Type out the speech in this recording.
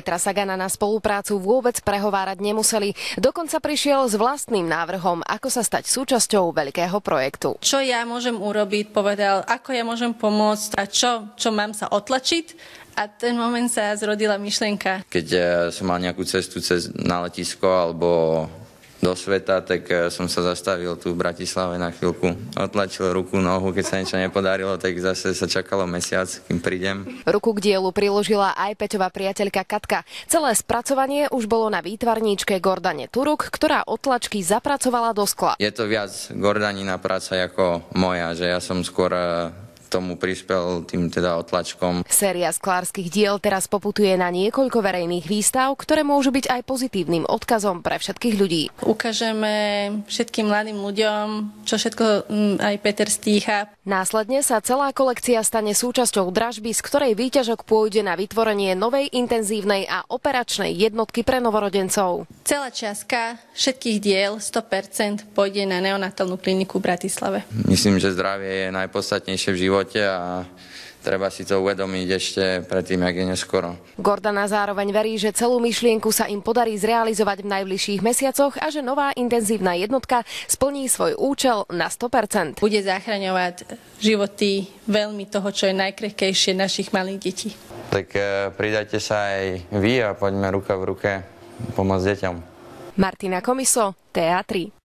Petra Sagana na spoluprácu vôbec prehovárať nemuseli. Dokonca prišiel s vlastným návrhom, ako sa stať súčasťou veľkého projektu. Čo ja môžem urobiť, povedal, ako ja môžem pomôcť a čo mám sa otlačiť. A ten moment sa zrodila myšlienka. Keď som mal nejakú cestu na letisko alebo do sveta, tak som sa zastavil tu v Bratislave na chvíľku. Otlačil ruku, nohu, keď sa niečo nepodarilo, tak zase sa čakalo mesiac, kým prídem. Ruku k dielu priložila aj Peťová priateľka Katka. Celé spracovanie už bolo na výtvarníčke Gordane Turuk, ktorá otlačky zapracovala do skla. Je to viac Gordanina práca ako moja, že ja som skôr tomu prispel tým teda otlačkom. Séria sklárskych diel teraz poputuje na niekoľko verejných výstav, ktoré môžu byť aj pozitívnym odkazom pre všetkých ľudí. Ukážeme všetkým mladým ľuďom, čo všetko aj Peter stíha. Následne sa celá kolekcia stane súčasťou dražby, z ktorej výťažok pôjde na vytvorenie novej intenzívnej a operačnej jednotky pre novorodencov. Celá čiastka všetkých diel 100% pôjde na neonatálnu kliniku v Bratislave. Myslím, že zdravie je najpodstatnejšie v živote a treba si to uvedomiť ešte predtým, jak je neskoro. Gordana zároveň verí, že celú myšlienku sa im podarí zrealizovať v najbližších mesiacoch a že nová intenzívna jednotka splní svoj účel na 100%. Bude zachraňovať životy veľmi toho, čo je najkrehkejšie našich malých detí. Tak pridajte sa aj vy a poďme ruka v ruke pomôcť deťom. Martina Komiso, TA3.